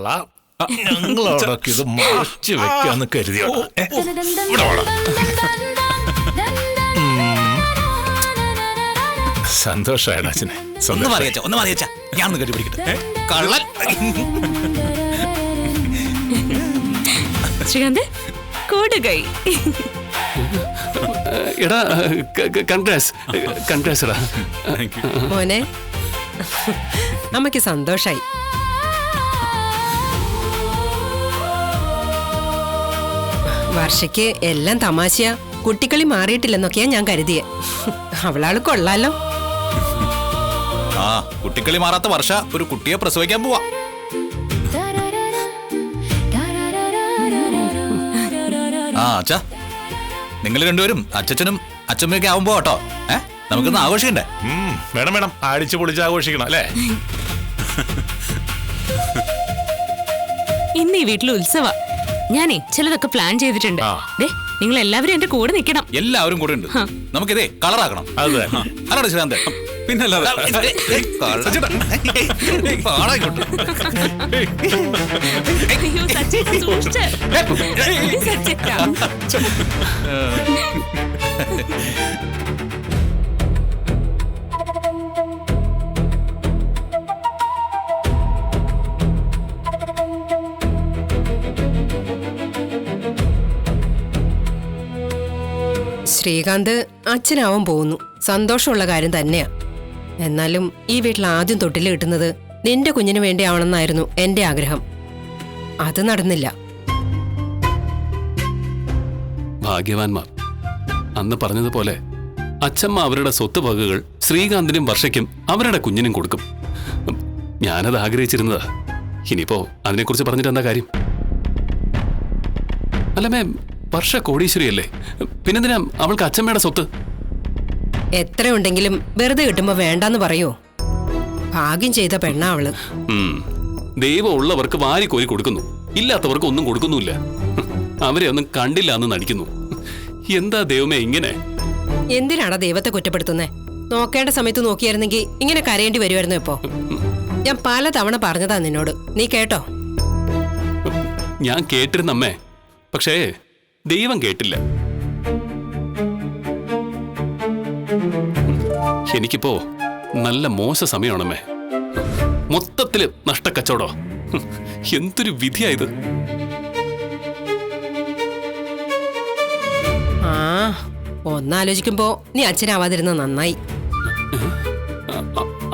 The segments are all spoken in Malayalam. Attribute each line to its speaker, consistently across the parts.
Speaker 1: കൊള്ളാം. ഞങ്ങളോടൊക്കെ ഇത് മറച്ചു വെക്കാന്ന് കരുതിയോ? സന്തോഷാണ് അച്ഛനെ.
Speaker 2: ഞാൻ കണ്ടുപിടിക്കട്ടെ. കള്ളൻ
Speaker 3: ശ്രീകാന്ത് കൊടുകൈ.
Speaker 4: എടാ കൺഗ്രാസ് എടാ
Speaker 5: മോനെ, നമുക്ക് സന്തോഷായി. വർഷയ്ക്ക് എല്ലാം തമാശയാ, കുട്ടിക്കളി മാറിയിട്ടില്ലെന്നൊക്കെയാ ഞാൻ കരുതിയെ. അവളാള് കൊള്ളാലോ.
Speaker 2: ആ കുട്ടിക്കളി മാറാത്ത വർഷ ഒരു കുട്ടിയെ പ്രസവിക്കാൻ പോവാ. ആ അച്ഛാ, നിങ്ങൾ രണ്ടുപേരും അച്ഛനും അച്ഛമ്മയൊക്കെ ആവുമ്പോ കേട്ടോ. നമുക്കൊന്ന് ആഘോഷിക്കണ്ടേ?
Speaker 1: വേണം വേണം, അടിച്ചു പൊളിച്ച് ആഘോഷിക്കണം അല്ലേ?
Speaker 3: ഇന്ന് ഈ വീട്ടിൽ ഉത്സവ. ഞാനേ ചിലതൊക്കെ പ്ലാൻ ചെയ്തിട്ടുണ്ട്. നിങ്ങൾ എല്ലാവരും എന്റെ കൂടെ നിൽക്കണം.
Speaker 2: എല്ലാവരും കൂടെ ഉണ്ട്. നമുക്കിതേ കളറാക്കണം.
Speaker 1: അതെ
Speaker 2: അല്ലാതെ ശ്രീകാന്ത്, പിന്നല്ലാതെ
Speaker 3: അയ്യോ സച്ചേട്ടാ, സൂക്ഷിച്ച്. സച്ചേട്ടാ.
Speaker 5: ശ്രീകാന്ത് അച്ഛനാവാൻ പോകുന്നു. സന്തോഷമുള്ള കാര്യം തന്നെയാ. എന്നാലും ഈ വീട്ടിൽ ആദ്യം തൊട്ടിൽ കിട്ടുന്നത് നിന്റെ കുഞ്ഞിന് വേണ്ടി ആവണമെന്നായിരുന്നു എന്റെ ആഗ്രഹം. അത് നടന്നില്ല.
Speaker 4: ഭാഗ്യവാന്മാർ. അന്ന് പറഞ്ഞതുപോലെ അച്ഛമ്മ അവരുടെ സ്വത്ത് വകകൾ ശ്രീകാന്തിനും വർഷയ്ക്കും അവരുടെ കുഞ്ഞിനും കൊടുക്കും. ഞാനത് ആഗ്രഹിച്ചിരുന്നതാ. ഇനിയിപ്പോ അതിനെക്കുറിച്ച് പറഞ്ഞിട്ട് എന്താ കാര്യം? അല്ലമ്മേ, വർഷ കോടീശ്വരിയല്ലേ, പിന്നെന്തിനാ അവൾക്ക് അച്ഛമ്മയുടെ സ്വത്ത്?
Speaker 5: എത്രയുണ്ടെങ്കിലും വെറുതെ കിട്ടുമ്പോ വേണ്ടാന്ന് പറയോ? ഭാഗ്യം ചെയ്ത പെണ്ണാ അവള്.
Speaker 4: ദൈവം ഉള്ളവർക്ക് വാരി കോരി കൊടുക്കുന്നു, ഇല്ലാത്തവർക്ക് ഒന്നും കൊടുക്കുന്നുമില്ല. അവരെ ഒന്നും കണ്ടില്ല എന്ന് നടിക്കുന്നു. എന്താ ദൈവമേ ഇങ്ങനെ?
Speaker 5: എന്തിനാടാ ദൈവത്തെ കുറ്റപ്പെടുത്തുന്നേ? നോക്കേണ്ട സമയത്ത് നോക്കിയായിരുന്നെങ്കിൽ ഇങ്ങനെ കരയേണ്ടി വരുമായിരുന്നു. ഇപ്പോ ഞാൻ പല തവണ പറഞ്ഞതാ നിന്നോട്, നീ കേട്ടോ?
Speaker 4: ഞാൻ കേട്ടിരുന്നമ്മേ, പക്ഷേ ദൈവം കേട്ടില്ല. എനിക്കിപ്പോ നല്ല മോശ സമയമാണമ്മേ. മൊത്തത്തില് നഷ്ടക്കച്ചവടോ. എന്തൊരു വിധിയായത്.
Speaker 5: ആ ഒന്നാലോചിക്കുമ്പോ നീ അച്ഛനാവാതിരുന്ന നന്നായി.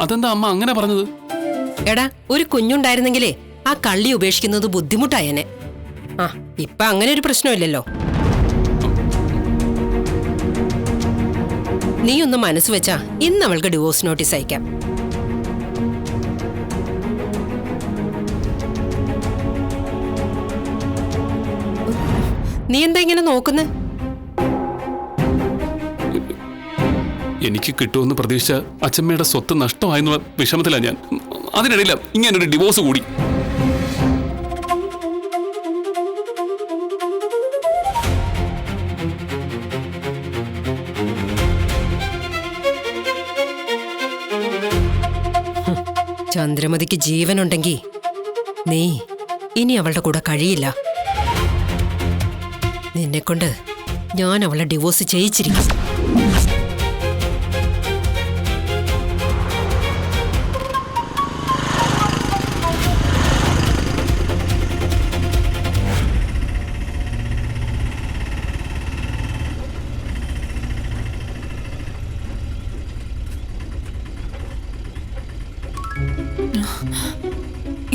Speaker 4: അതെന്താ അമ്മ അങ്ങനെ പറഞ്ഞത്?
Speaker 5: എടാ, ഒരു കുഞ്ഞുണ്ടായിരുന്നെങ്കിലേ ആ കള്ളി ഉപേക്ഷിക്കുന്നത് ബുദ്ധിമുട്ടായനെ. ആ ഇപ്പൊ അങ്ങനെ ഒരു പ്രശ്നമില്ലല്ലോ. നീ ഒന്ന് മനസ്സ് വെച്ചാ ഇന്ന് അവൾക്ക് ഡിവോഴ്സ് നോട്ടീസ് അയക്കാം. നീ എന്താ ഇങ്ങനെ നോക്കുന്നേ?
Speaker 4: എനിക്ക് കിട്ടുമെന്ന് പ്രതീക്ഷിച്ച അച്ഛമ്മയുടെ സ്വത്ത് നഷ്ടമായെന്നുള്ള വിഷമത്തിലാണ് ഞാൻ. അതിനിടയില്ല ഇങ്ങനൊരു ഡിവോഴ്സ് കൂടി.
Speaker 5: ചന്ദ്രമതിക്ക് ജീവനുണ്ടെങ്കിൽ നീ ഇനി അവളുടെ കൂടെ കഴിയില്ല. നിന്നെക്കൊണ്ട് ഞാൻ അവളെ ഡിവോഴ്സ് ചെയ്യിച്ചിരിക്കും.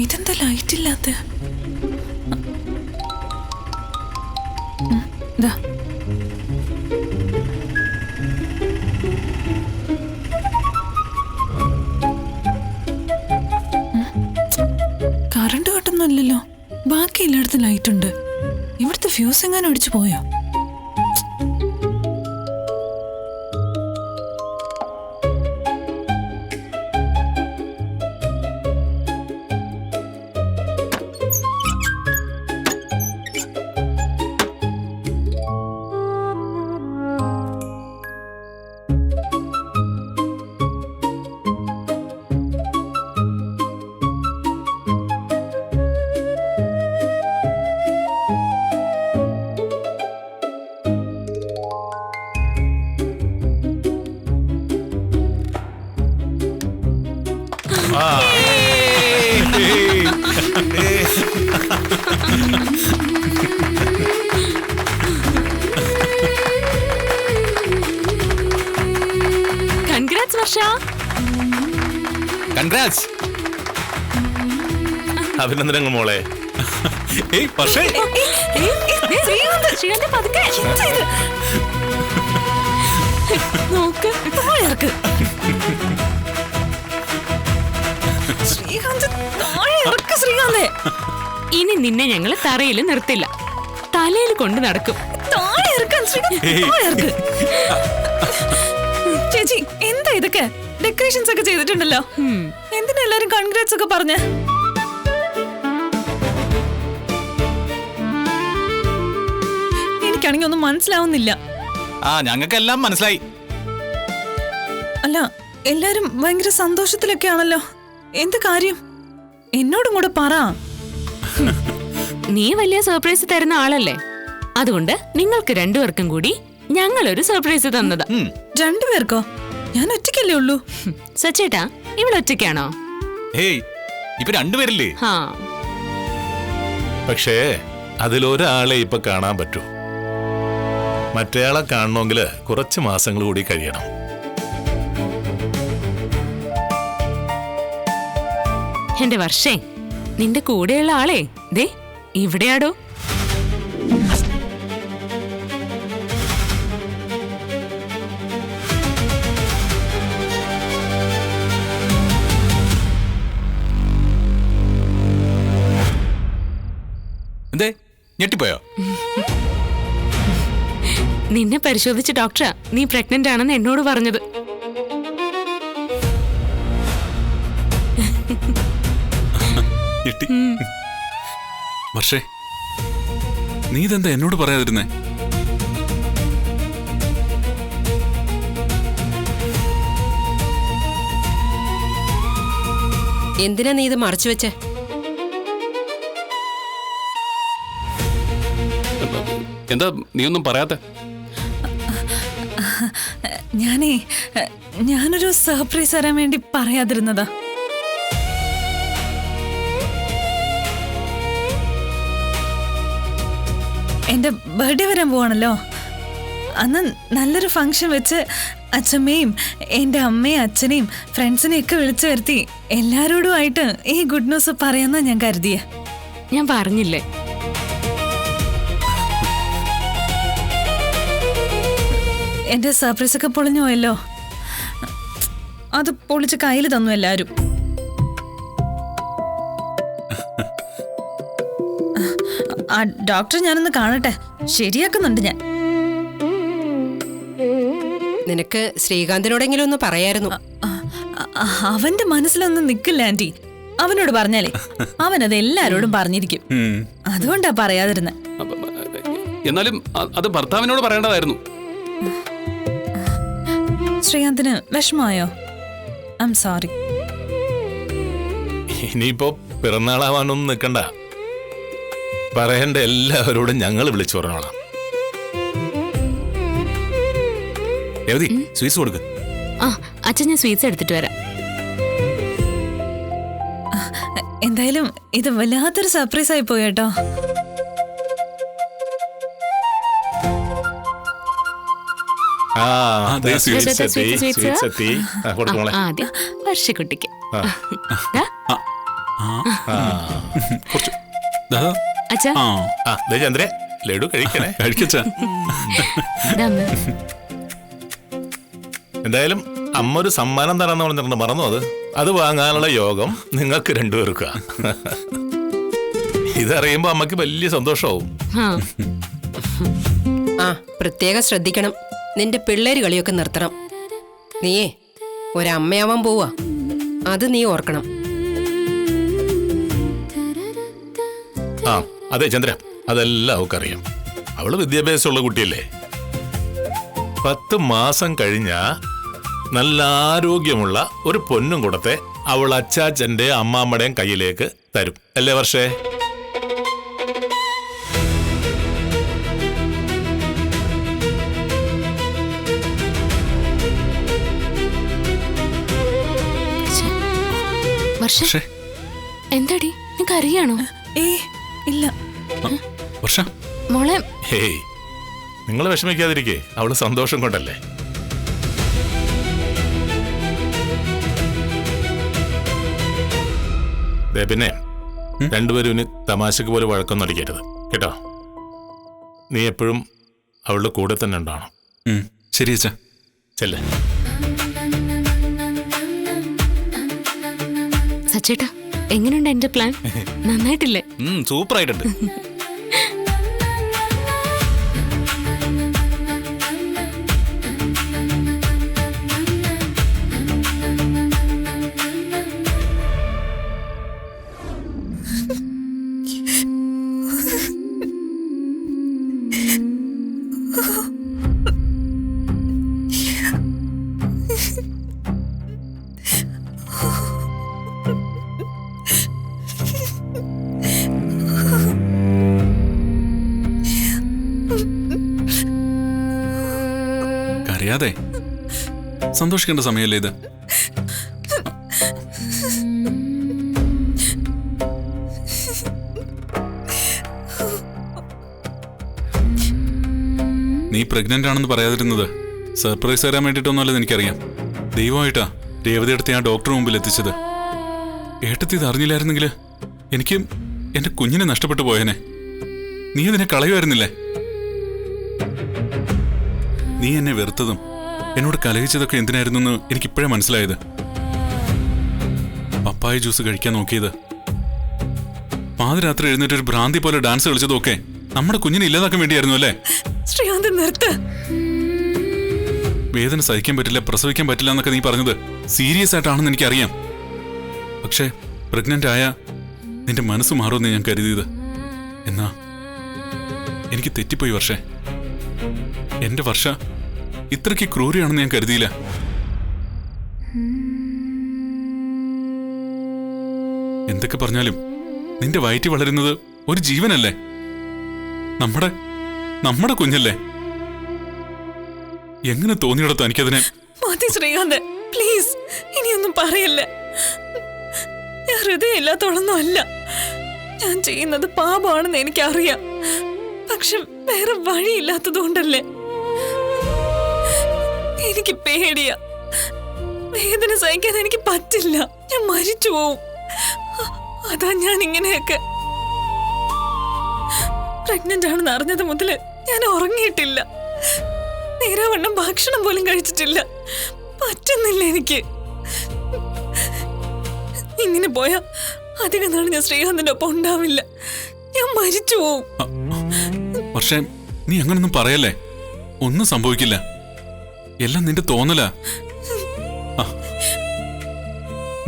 Speaker 3: ഇതെന്താ ലൈറ്റ് ഇല്ലാത്ത? കറണ്ട് കട്ടൊന്നുമല്ലല്ലോ. ബാക്കി എല്ലായിടത്തും ലൈറ്റ് ഉണ്ട്. ഇവിടുത്തെ ഫ്യൂസ് എങ്ങാനും അടിച്ചു പോയോ? കൺഗ്രാറ്റ്സ് വർഷ.
Speaker 2: കൺഗ്രാറ്റ്സ്.
Speaker 1: അഭിനന്ദനങ്ങൾ മോളെ.
Speaker 2: പക്ഷേ
Speaker 3: ശ്രീകാന്ത് പതുക്കെ നോക്ക്. താഴെയിറക്ക്. ശ്രീകാന്ത് താഴെയിറക്ക്. ശ്രീകാന്തേ, ഇനി നിന്നെ ഞങ്ങള് തറയിൽ നിർത്തില്ല, തലയിൽ കൊണ്ട് നടക്കും. താഴെയിറക്കാൻ. താഴെയിറക്ക്.
Speaker 6: ചേച്ചി, എന്താ ഇതൊക്കെ? ഡെക്കറേഷൻസ് ഒക്കെ ചെയ്തിട്ടുണ്ടല്ലോ. എന്തിനാ എല്ലാരും കൺഗ്രാറ്റ്സ് ഒക്കെ പറഞ്ഞ? എനിക്കാണെങ്കിൽ ഒന്നും മനസ്സിലാവുന്നില്ല.
Speaker 2: ഞങ്ങൾക്കെല്ലാം മനസ്സിലായി.
Speaker 6: അല്ല, എല്ലാരും ഭയങ്കര സന്തോഷത്തിലൊക്കെ ആണല്ലോ. എന്ത് കാര്യം? എന്നോടും കൂടെ പറ.
Speaker 3: നീ വലിയ സർപ്രൈസ് തരുന്ന ആളല്ലേ, അതുകൊണ്ട് നിങ്ങൾക്ക് രണ്ടുപേർക്കും കൂടി ഞങ്ങളൊരു സർപ്രൈസ് തന്നതാ.
Speaker 6: രണ്ടുപേർക്കോ? ഞാൻ ഒറ്റയ്ക്കല്ലേ ഉള്ളൂ.
Speaker 3: സച്ചേട്ടാ, ഇവളൊറ്റയ്ക്കാണോ?
Speaker 2: ഹേയ്, ഇപ്പൊ രണ്ടുപേരില്ലേ?
Speaker 3: ഹാ,
Speaker 1: പക്ഷേ അതിലൊരാളെ ഇപ്പൊ കാണാൻ പറ്റൂ. മറ്റേയാളെ കാണണമെങ്കിൽ കുറച്ച് മാസങ്ങൾ കൂടി കഴിയണം.
Speaker 3: എന്റെ വർഷേ, നിന്റെ കൂടെയുള്ള ആളെ ദേ ഇവിടെയാടോ.
Speaker 2: എന്തേ, ഞെട്ടിപ്പോയോ?
Speaker 3: നിന്നെ പരിശോധിച്ച ഡോക്ടറാ നീ പ്രഗ്നന്റ് ആണെന്ന് എന്നോട് പറഞ്ഞത്.
Speaker 7: പക്ഷേ നീ ഇതെന്താ എന്നോട് പറയാതിരുന്നേ?
Speaker 5: എന്തിനാ നീ ഇത് മറച്ചു വെച്ചേ?
Speaker 4: എന്താ നീ ഒന്നും പറയാത്തെ?
Speaker 6: ഞാനൊരു സർപ്രൈസ് തരാൻ വേണ്ടി പറയാതിരുന്നതാ. എന്റെ ബർത്ത്ഡേ വരാൻ പോവാണല്ലോ. അന്ന് നല്ലൊരു ഫംഗ്ഷൻ വെച്ച് അച്ഛമ്മയും എൻ്റെ അമ്മയും അച്ഛനെയും ഫ്രണ്ട്സിനെയും ഒക്കെ വിളിച്ചു വരുത്തി എല്ലാരോടുമായിട്ട് ഈ ഗുഡ് ന്യൂസ് പറയാന്നാ ഞാൻ കരുതിയ.
Speaker 3: ഞാൻ പറഞ്ഞില്ലേ,
Speaker 6: എന്റെ സർപ്രൈസ് ഒക്കെ പൊളിഞ്ഞു പോയല്ലോ. അത് പൊളിച്ച് കയ്യിൽ തന്നു എല്ലാരും. ആ ഡോക്ടർ ഞാനൊന്ന് കാണട്ടെ, ശരിയാക്കുന്നുണ്ട് ഞാൻ.
Speaker 5: നിനക്ക് ശ്രീകാന്തിനോടെങ്കിലും ഒന്ന് പറയായിരുന്നു.
Speaker 6: അവന്റെ മനസ്സിലൊന്നും നിക്കില്ല ആന്റി. അവനോട് പറഞ്ഞാലേ അവനത് എല്ലാരോടും പറഞ്ഞിരിക്കും. അതുകൊണ്ടാ പറയാതിരുന്നെ.
Speaker 4: എന്നാലും അത് ഭർത്താവിനോട് പറയേണ്ടതായിരുന്നു.
Speaker 6: ശ്രീകാന്തിന് വിഷമമായോ? I am sorry.
Speaker 1: ഇനിയിപ്പോ പിറന്നാളാവാനൊന്നും നിൽക്കണ്ട. പറയേണ്ട എല്ലാവരോടും ഞങ്ങൾ വിളിച്ചു പറഞ്ഞോളാം.
Speaker 2: രവതി, സ്വീറ്റ്സ് കൊടുക്ക്.
Speaker 3: ആ അച്ഛൻ, ഞാൻ സ്വീറ്റ്സ് എടുത്തിട്ട് വരാം.
Speaker 6: എന്തായാലും ഇത് വല്ലാത്തൊരു സർപ്രൈസ് ആയി പോയി കേട്ടോ.
Speaker 3: ആദ്യം വർഷക്കുട്ടിക്ക്. അച്ഛാ,
Speaker 1: ചന്ദ്ര ലഡു കഴിക്കണേ.
Speaker 7: കഴിക്കച്ചാ.
Speaker 1: എന്തായാലും അമ്മ ഒരു സമ്മാനം തരാന്ന് പറഞ്ഞിട്ടുണ്ട്, മറന്നു. അത് വാങ്ങാനുള്ള യോഗം നിങ്ങൾക്ക് രണ്ടുപേർക്കാ. ഇതറിയുമ്പോ അമ്മക്ക് വലിയ സന്തോഷമാവും.
Speaker 5: ആ, പ്രത്യേകം ശ്രദ്ധിക്കണം. നിന്റെ പിള്ളേര് കളിയൊക്കെ നിർത്തണം. നീയേ ഒരമ്മയാവാൻ പോവാ, അത് നീ ഓർക്കണം.
Speaker 1: ആ അതെ ചന്ദ്ര, അതെല്ലാം അവൾക്കറിയാം. അവള് വിദ്യാഭ്യാസമുള്ള കുട്ടിയല്ലേ. 10 മാസം കഴിഞ്ഞാ നല്ല ആരോഗ്യമുള്ള ഒരു പൊന്നും കൂടത്തെ അവൾ അച്ചാച്ചന്റെ അമ്മാമ്മയുടെയും കയ്യിലേക്ക് തരും. അല്ലേ വർഷേ?
Speaker 3: വർഷ
Speaker 7: വർഷേ
Speaker 3: എന്താടി നിനക്ക് അറിയാണോ?
Speaker 6: ഇല്ല.
Speaker 7: വർഷ
Speaker 3: മോളെ
Speaker 1: ഹേയ്, നിങ്ങൾ വിഷമിക്കാതിരിക്കേ, അവള് സന്തോഷം കൊണ്ടല്ലേ. ദേ പിന്നെ രണ്ടുപേരും ഇനി തമാശക്ക് പോലെ വഴക്കൊന്നും അടിക്കരുത് കേട്ടോ. നീ എപ്പോഴും അവളുടെ കൂടെ തന്നെ ഉണ്ടാവണം.
Speaker 7: ശരി അച്ഛാ.
Speaker 1: ചെല്ലേ.
Speaker 3: സച്ചേട്ടാ, എങ്ങനെയുണ്ട് എന്റെ പ്ലാൻ? നന്നായിട്ടില്ലേ?
Speaker 2: സൂപ്പർ ആയിട്ടുണ്ട്.
Speaker 7: കരയാതെ, സന്തോഷിക്കേണ്ട സമയമല്ലേ ഇത്. നീ പ്രഗ്നന്റ് ആണെന്ന് പറയാതിരുന്നത് സർപ്രൈസ് തരാൻ വേണ്ടിയിട്ടൊന്നുമല്ലെന്ന് എനിക്കറിയാം. ദൈവമായിട്ടാ രേവതിയെടുത്ത് ഞാൻ ഡോക്ടർ മുമ്പിൽ എത്തിച്ചത്. ഏട്ടത്തി ഇത് അറിഞ്ഞില്ലായിരുന്നെങ്കിൽ എനിക്ക് എന്റെ കുഞ്ഞിനെ നഷ്ടപ്പെട്ടു പോയേനെ. നീ അതിനെ കളയുമായിരുന്നില്ലേ? നീ എന്നെ വെറുത്തതും എന്നോട് കലഹിച്ചതൊക്കെ എന്തിനായിരുന്നു എന്ന് എനിക്കിപ്പോഴേ മനസ്സിലായത്. പപ്പായ ജ്യൂസ് കഴിക്കാൻ നോക്കിയത്, പാതിരാത്രി എഴുന്നേറ്റ് ഒരു ഭ്രാന്തി പോലെ ഡാൻസ് കളിച്ചതും ഒക്കെ നമ്മുടെ കുഞ്ഞിനെ ഇല്ലാതാക്കാൻ വേണ്ടിയായിരുന്നു അല്ലേ?
Speaker 6: ശ്രീകാന്ത് നിർത്ത്.
Speaker 7: വേദന സഹിക്കാൻ പറ്റില്ല, പ്രസവിക്കാൻ പറ്റില്ല എന്നൊക്കെ നീ പറഞ്ഞത് സീരിയസ് ആയിട്ടാണെന്ന് എനിക്കറിയാം. പക്ഷേ പ്രഗ്നന്റ് ആയ നിന്റെ മനസ്സ് മാറുമെന്ന് ഞാൻ കരുതിയത്. എന്നാ എനിക്ക് തെറ്റിപ്പോയി വർഷേ. എന്റെ വർഷ ഇത്രയ്ക്ക് ക്രൂരിയാണെന്ന് ഞാൻ കരുതിയില്ല. എന്തൊക്കെ പറഞ്ഞാലും നിന്റെ വയറ്റി വളരുന്നത് ഒരു ജീവനല്ലേ? നമ്മുടെ കുഞ്ഞല്ലേ? എങ്ങനെ തോന്നിയിടത്തോ എനിക്കതിനെ.
Speaker 6: മതി ശ്രീകാന്ത്, പ്ലീസ് ഇനിയൊന്നും പറയല്ല. ഞാൻ ഹൃദയം ഇല്ലാത്തോളൊന്നും അല്ല. ഞാൻ ചെയ്യുന്നത് പാപമാണെന്ന് എനിക്കറിയാം. പക്ഷെ വേറെ വഴിയില്ലാത്തതുകൊണ്ടല്ലേ. എനിക്ക് പേടിയാ. വേദന സഹിക്കാൻ എനിക്ക് പറ്റില്ല. ഞാൻ മരിച്ചു പോവും. അതാ ഞാൻ ഇങ്ങനെയൊക്കെ. പ്രഗ്നന്റ് ആണെന്ന് അറിഞ്ഞത് മുതല് ഞാൻ ഉറങ്ങിയിട്ടില്ല. നേരാവണ്ണം ഭക്ഷണം പോലും കഴിച്ചിട്ടില്ല. പറ്റുന്നില്ല എനിക്ക്. ഇങ്ങനെ പോയാ അധികം നാൾ ഞാൻ ശ്രീകാന്തിന്റെ ഒപ്പം ഉണ്ടാവില്ല. ഞാൻ മരിച്ചു പോവും.
Speaker 7: പക്ഷേ നീ അങ്ങനൊന്നും പറയല്ലേ. ഒന്നും സംഭവിക്കില്ല. എല്ലാം നിന്റെ തോന്നലാ.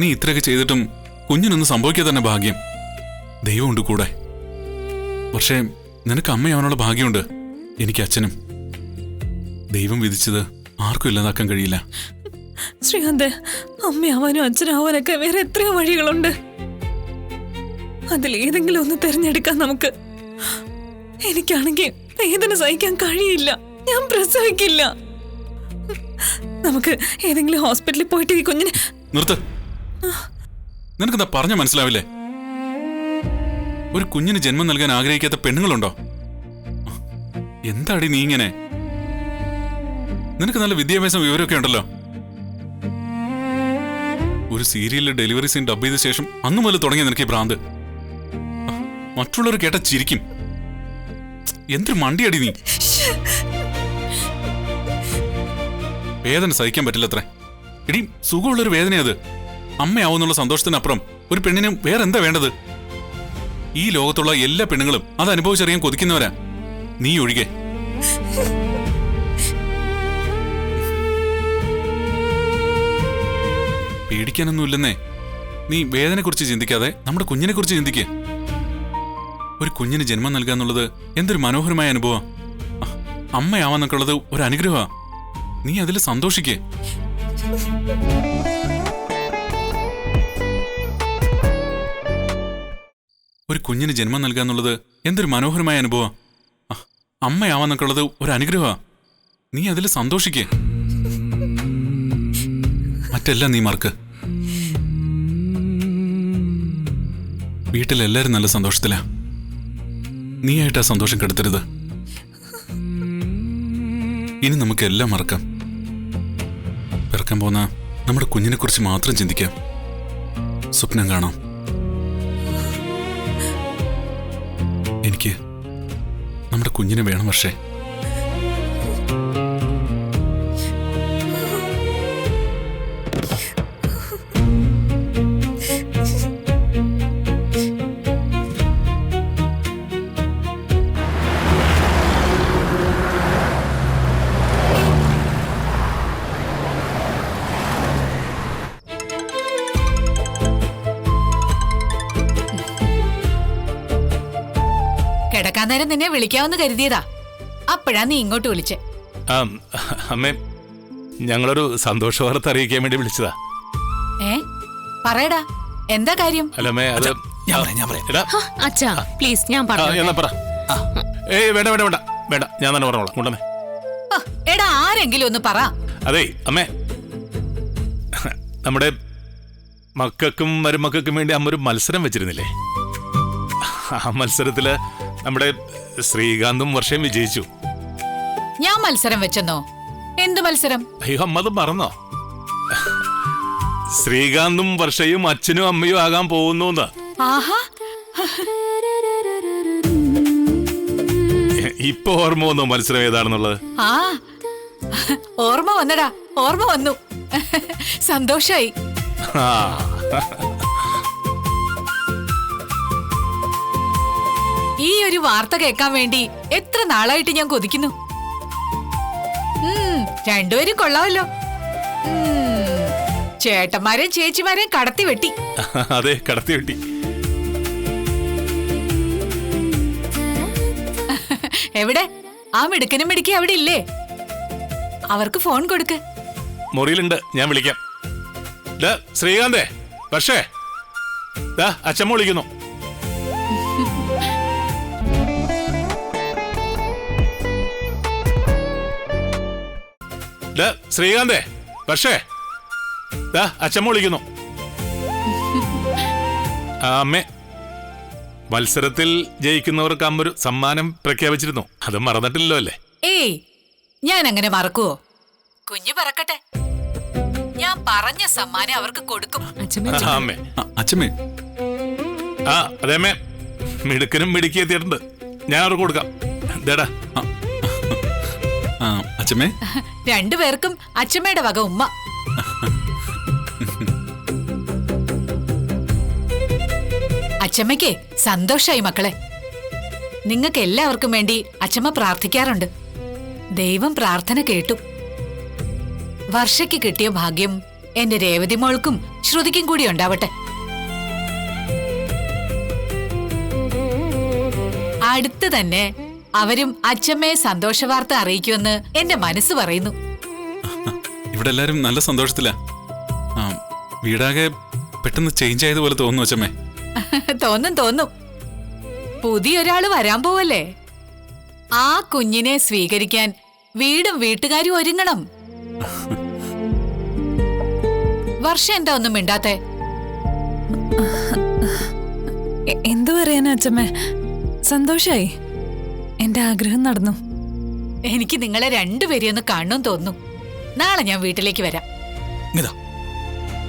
Speaker 7: നീ ഇത്രയൊക്കെ ചെയ്തിട്ടും കുഞ്ഞിനൊന്നും സംഭവിക്കാതെ തന്നെ ഭാഗ്യം. ദൈവമുണ്ട് കൂടെ. പക്ഷേ നിനക്ക് അമ്മയാവാനുള്ള ഭാഗ്യമുണ്ട്. എനിക്ക് അച്ഛനും. ദൈവം വിധിച്ചത് ആർക്കും ഇല്ലാതാക്കാൻ കഴിയില്ല.
Speaker 6: ശ്രീകാന്ത്, അമ്മയാവാനും അച്ഛനാവാനൊക്കെ വേറെ എത്രയോ വഴികളുണ്ട്. അതിലേതെങ്കിലും ഒന്ന് തിരഞ്ഞെടുക്കാൻ നമുക്ക്. എനിക്കാണെങ്കിൽ വേദന സഹിക്കാൻ കഴിയില്ല. ഞാൻ പ്രസവിക്കില്ല. നമുക്ക് ഏതെങ്കിലും ഹോസ്പിറ്റലിൽ പോയിട്ട് ഈ കുഞ്ഞിനെ.
Speaker 7: നിർത്ത്. നിനക്കെന്താ പറഞ്ഞ മനസ്സിലാവില്ലേ? ഒരു കുഞ്ഞിന് ജന്മം നൽകാൻ ആഗ്രഹിക്കാത്ത പെണ്ണുങ്ങളുണ്ടോ? എന്താടി നീ ഇങ്ങനെ? നിനക്ക് നല്ല വിദ്യാഭ്യാസം വിവരമൊക്കെ ഉണ്ടല്ലോ. ഒരു സീരിയലിൽ ഡെലിവറി സീൻ ഡബ് ചെയ്ത ശേഷം അന്നു മുതൽ തുടങ്ങിയ നിനക്ക് ഈ ഭ്രാന്ത്. മറ്റുള്ളവർ കേട്ട ചിരിക്കും. എന്തൊരു മണ്ടിയടി നീ. വേദന സഹിക്കാൻ പറ്റില്ലത്രേ. എടി, സുഖമുള്ളൊരു വേദനയത്. അമ്മയാവുന്നുള്ള സന്തോഷത്തിനപ്പുറം ഒരു പെണ്ണിനും വേറെ എന്താ വേണ്ടത്? ഈ ലോകത്തുള്ള എല്ലാ പെണ്ണുങ്ങളും അത് അനുഭവിച്ചറിയാൻ കൊതിക്കുന്നവരാ, നീ ഒഴികെ. പേടിക്കാനൊന്നുമില്ലെന്നേ. നീ വേദനയെ കുറിച്ച് ചിന്തിക്കാതെ നമ്മുടെ കുഞ്ഞിനെ കുറിച്ച് ചിന്തിക്കുക. ഒരു കുഞ്ഞിന് ജന്മം നൽകാന്നുള്ളത് എന്തൊരു മനോഹരമായ അനുഭവം. അമ്മയാവാന്നൊക്കെ ഉള്ളത് ഒരു അനുഗ്രഹമാ. നീ അതിൽ സന്തോഷിക്കേ. ഒരു കുഞ്ഞിന് ജന്മം നൽകാന്നുള്ളത് എന്തൊരു മനോഹരമായ അനുഭവം. അമ്മയാവാന്നൊക്കെ ഉള്ളത് ഒരു അനുഗ്രഹമാ. നീ അതിൽ സന്തോഷിക്കേ. മറ്റെല്ലാം നീ മറക്ക്. വീട്ടിലെല്ലാരും നല്ല സന്തോഷത്തിലാ. നീ ആയിട്ട് ആ സന്തോഷം കെടുത്തരുത്. ഇനി നമുക്ക് എല്ലാം മറക്കാം. പിറക്കാൻ പോന്ന നമ്മുടെ കുഞ്ഞിനെ കുറിച്ച് മാത്രം ചിന്തിക്കാം, സ്വപ്നം കാണാം. എനിക്ക് നമ്മുടെ കുഞ്ഞിനെ വേണം വർഷേ.
Speaker 8: കിടക്കാൻ നേരം നിന്നെ വിളിക്കാമെന്ന് കരുതിയതാ, അപ്പോഴാ നീ ഇങ്ങോട്ട് വിളിച്ചേ.
Speaker 1: അമ്മേ, ഞങ്ങളൊരു സന്തോഷ വാർത്ത അറിയിക്കാൻ വേണ്ടി വിളിച്ചതാ.
Speaker 8: പറയടാ, എന്താ കാര്യം?
Speaker 1: അല്ലമ്മേ, അത്
Speaker 2: ഞാൻ പറയാം.
Speaker 1: എടാ,
Speaker 3: അച്ഛാ പ്ലീസ് ഞാൻ പറഞ്ഞു.
Speaker 1: എന്നാ പറ. ഏയ് വേണ്ട വേണ്ട വേണ്ട വേണ്ട, ഞാൻ തന്നെ പറഞ്ഞോളാം. കൊണ്ടുവന്നേ.
Speaker 8: എടാ, ആരെങ്കിലും ഒന്ന് പറ.
Speaker 1: അതെ അമ്മേ, നമ്മുടെ മക്കൾക്കും മരുമക്കൾക്കും വേണ്ടി അമ്മ ഒരു മത്സരം വെച്ചിരുന്നില്ലേ? ആ മത്സരത്തില് നമ്മുടെ ശ്രീകാന്തും വർഷയും വിജയിച്ചു.
Speaker 8: ഞാൻ മത്സരം വെച്ചെന്നോ? എന്ത് മത്സരം?
Speaker 1: അയ്യോ, അമ്മ അത് മറന്നോ? ശ്രീകാന്തും വർഷയും അച്ഛനും അമ്മയും ആകാൻ പോകുന്നു.
Speaker 8: ആഹാ,
Speaker 1: ഇപ്പൊ ഓർമ്മ വന്നോ മത്സരം ഏതാണെന്നുള്ളത്?
Speaker 8: ആ ഓർമ്മ വന്നടാ, ഓർമ്മ വന്നു. സന്തോഷായി. ഈ ഒരു വാർത്ത കേൾക്കാൻ വേണ്ടി എത്ര നാളായിട്ട് ഞാൻ കൊതിക്കുന്നു. രണ്ടുപേരും കൊള്ളാമല്ലോ. ചേട്ടന്മാരെയും ചേച്ചിമാരെയും കടത്തി വെട്ടി.
Speaker 1: അതെ, കടത്തി വെട്ടി.
Speaker 8: എവിടെ ആ മിടുക്കനും മിടുക്കി? അവിടെ ഇല്ലേ? അവർക്ക് ഫോൺ കൊടുക്ക്.
Speaker 1: മുറിയിലുണ്ട്, ഞാൻ വിളിക്കാം. ശ്രീകാന്തേ, പക്ഷേ അച്ഛമ്മ വിളിക്കുന്നു. ശ്രീകാന്തേ, പക്ഷേ അച്ഛമ്മ വിളിക്കുന്നു. അമ്മേ, മത്സരത്തിൽ ജയിക്കുന്നവർക്ക് അമ്മൊരു സമ്മാനം പ്രഖ്യാപിച്ചിരുന്നു. അത് മറന്നിട്ടില്ലല്ലോ അല്ലേ?
Speaker 8: ഏയ്, ഞാൻ അങ്ങനെ മറക്കുവോ? കുഞ്ഞു പറക്കട്ടെ, ഞാൻ പറഞ്ഞ സമ്മാനം അവർക്ക് കൊടുക്കും.
Speaker 1: അമ്മേ,
Speaker 7: അച്ഛമ്മേ.
Speaker 1: അതെ അമ്മേ, മിടുക്കനും മിടുക്കി എത്തിയിട്ടുണ്ട്. ഞാൻ അവർക്ക് കൊടുക്കാം. ദേടാ.
Speaker 7: അച്ഛമ്മേ,
Speaker 8: രണ്ടുപേർക്കും അച്ഛമ്മയുടെ വക ഉമ്മ. അച്ഛമ്മയ്ക്ക് സന്തോഷായി മക്കളെ. നിങ്ങൾക്ക് എല്ലാവർക്കും വേണ്ടി അച്ഛമ്മ പ്രാർത്ഥിക്കാറുണ്ട്. ദൈവം പ്രാർത്ഥന കേട്ടു. വർഷയ്ക്ക് കിട്ടിയ ഭാഗ്യം എന്റെ രേവതി മോൾക്കും ശ്രുതിക്കും കൂടി ഉണ്ടാവട്ടെ. അടുത്ത് തന്നെ അവരും അച്ഛമ്മയെ സന്തോഷ വാർത്ത അറിയിക്കുമെന്ന് എന്റെ മനസ്സ് പറയുന്നു.
Speaker 7: ഇവിടെ എല്ലാരും നല്ല സന്തോഷത്തിലാ. വീടാകെ പെട്ടെന്ന് ചേഞ്ച് ആയതുപോലെ തോന്നുന്നു അച്ഛമ്മേ.
Speaker 8: തോന്നും. പുതിയൊരാള് വരാൻ പോവല്ലേ? ആ കുഞ്ഞിനെ സ്വീകരിക്കാൻ വീടും വീട്ടുകാരും ഒരുങ്ങണം. വർഷം എന്താ ഒന്നും മിണ്ടാത്തെ?
Speaker 6: എന്തു പറയാനാ അച്ഛമ്മേ, സന്തോഷായി. എന്റെ ആഗ്രഹം നടന്നു.
Speaker 8: എനിക്ക് നിങ്ങളെ രണ്ടുപേരെയും ഒന്ന് കാണണം തോന്നുന്നു. നാളെ ഞാൻ വീട്ടിലേക്ക് വരാം.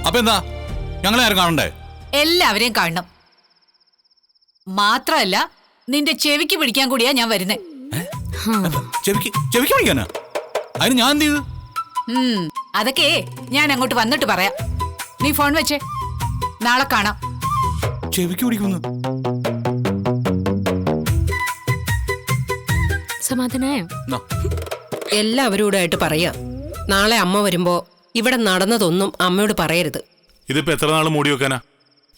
Speaker 2: അപ്പൊ എന്താ, ഞങ്ങളെ ആരും കാണണ്ടേ?
Speaker 8: എല്ലാവരെയും കാണണം. മാത്രല്ല, നിന്റെ ചെവിക്ക് പിടിക്കാൻ കൂടിയാ ഞാൻ വരുന്നേ.
Speaker 2: ചെവിക്ക് പിടിക്കാനാ? അതിന് ഞാൻ എന്ത് ചെയ്തു?
Speaker 8: അതൊക്കെ ഞാൻ അങ്ങോട്ട് വന്നിട്ട് പറയാം. നീ ഫോൺ വെച്ചേ, നാളെ കാണാം.
Speaker 2: ചെവിക്ക് പിടിക്കുന്നു.
Speaker 3: സമാധാനായോ?
Speaker 5: എല്ലാവരോടായിട്ട് പറയാ, നാളെ അമ്മ വരുമ്പോ ഇവിടെ നടന്നതൊന്നും അമ്മയോട് പറയരുത്.
Speaker 1: ഇതിപ്പോ എത്ര നാൾ മൂടി വെക്കാനാ?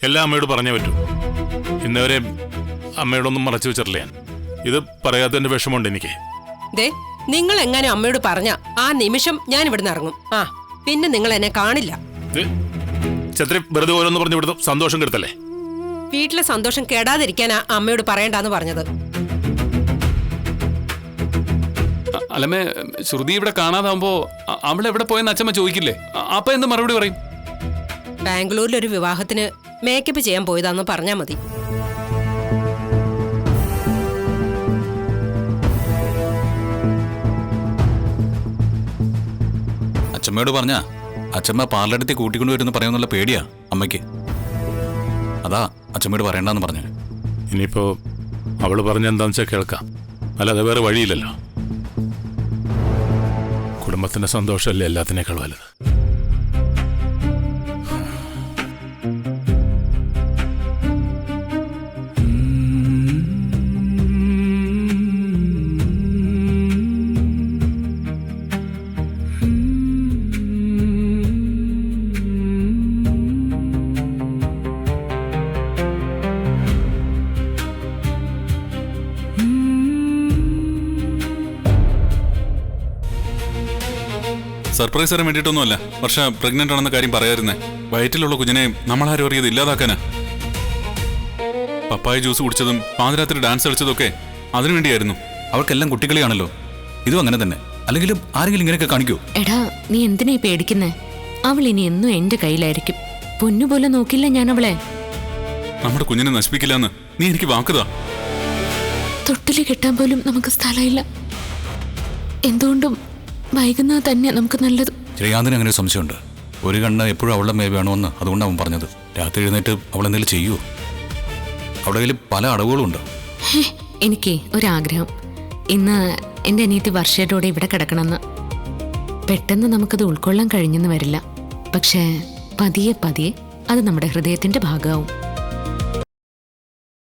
Speaker 1: എല്ലാം അമ്മയോട് പറഞ്ഞേ പറ്റൂ. ഇന്നവരെ അമ്മയോടൊന്നും മറച്ചു വെച്ചിട്ടില്ല ഞാൻ. ഇത് പറയാത്തതിന്റെ വിഷമമുണ്ട് എനിക്ക്.
Speaker 5: ദേ, നിങ്ങൾ എങ്ങനെ അമ്മയോട് പറഞ്ഞ ആ നിമിഷം ഞാൻ ഇവിടുന്ന് ഇറങ്ങും. പിന്നെ നിങ്ങൾ എന്നെ കാണില്ല.
Speaker 1: ഛത്രി, വെറുതെ ഓരോന്ന് പറഞ്ഞു ഇവിടുത്തെ സന്തോഷം കെടുത്തല്ലേ?
Speaker 5: വീട്ടിലെ സന്തോഷം കേടാതിരിക്കാനാ അമ്മയോട് പറയണ്ടെന്ന് പറഞ്ഞത്.
Speaker 4: അല്ലമ്മേ, ശ്രുതി ഇവിടെ കാണാതാവുമ്പോ അവൾ എവിടെ പോയെന്ന് അച്ഛമ്മ ചോദിക്കില്ലേ? അപ്പൊ എന്ത് മറുപടി പറയും?
Speaker 5: ബാംഗ്ലൂരിലൊരു വിവാഹത്തിന് മേക്കപ്പ് ചെയ്യാൻ പോയതാന്ന് പറഞ്ഞാ മതി.
Speaker 2: അച്ഛമ്മയോട് പറഞ്ഞാ അച്ഛമ്മ പാർലടുത്ത് കൂട്ടിക്കൊണ്ടുവരുന്ന പറയാന്നുള്ള പേടിയാ അമ്മയ്ക്ക്. അതാ അച്ഛമ്മയോട് പറയണ്ടെന്ന് പറഞ്ഞു.
Speaker 1: ഇനിയിപ്പോ അവള് പറഞ്ഞ എന്താന്ന് വെച്ചാൽ കേൾക്കാം, അല്ലാതെ വേറെ വഴിയില്ലല്ലോ. കുടുംബത്തിന്റെ സന്തോഷമല്ലേ എല്ലാത്തിനേക്കാൾ വലുത്.
Speaker 7: സർപ്രൈസ് തരാൻ വേണ്ടിയിട്ടൊന്നുമല്ല വർഷ പ്രഗ്നന്റ് ആണെന്ന കാര്യം പറയായിരുന്നേ. വയറ്റിലുള്ള കുഞ്ഞിനെ നമ്മളാരും അറിയത് ഇല്ലാതാക്കാനാ. പപ്പായ ജ്യൂസ് കുടിച്ചതും പാതിരാത്രി ഡാൻസ് കളിച്ചതൊക്കെ അതിനുവേണ്ടിയായിരുന്നു.
Speaker 2: അവർക്കെല്ലാം കുട്ടികളിയാണല്ലോ. ഇതും അങ്ങനെ തന്നെ. അല്ലെങ്കിലും ആരെങ്കിലും ഇങ്ങനെയൊക്കെ കാണിക്കൂ?
Speaker 3: എടാ, നീ എന്തിനാ പേടിക്കുന്നേ? അവൾ ഇനി എന്നും എന്റെ കയ്യിലായിരിക്കും. പൊന്നുപോലെ നോക്കില്ല ഞാൻ അവളെ.
Speaker 7: നമ്മുടെ കുഞ്ഞിനെ നശിപ്പിക്കില്ലെന്ന് നീ എനിക്ക് വാക്കുതാ.
Speaker 3: തൊട്ടില് കെട്ടാൻ പോലും നമുക്ക് സ്ഥലമില്ല. എന്തുകൊണ്ടും വൈകുന്നത് തന്നെ നമുക്ക് നല്ലത്.
Speaker 2: ശ്രീകാന്തിന് അങ്ങനെ ഒരു സംശയമുണ്ട്. ഒരു കണ്ണ് എപ്പോഴും അവളുടെ മേ വേണമെന്ന്. അതുകൊണ്ട് അവൻ പറഞ്ഞത്. രാത്രി എഴുന്നേറ്റ് അവൾ എന്തെങ്കിലും ചെയ്യുമോ? അവിടെ കയ്യിൽ പല അടവുകളും ഉണ്ട്.
Speaker 3: എനിക്ക് ഒരാഗ്രഹം, ഇന്ന് എൻ്റെ അനിയത്തി വർഷയുടെ കൂടെ ഇവിടെ കിടക്കണമെന്ന്. പെട്ടെന്ന് നമുക്കത് ഉൾക്കൊള്ളാൻ കഴിഞ്ഞെന്ന് വരില്ല, പക്ഷേ പതിയെ പതിയെ അത് നമ്മുടെ ഹൃദയത്തിന്റെ ഭാഗമാവും.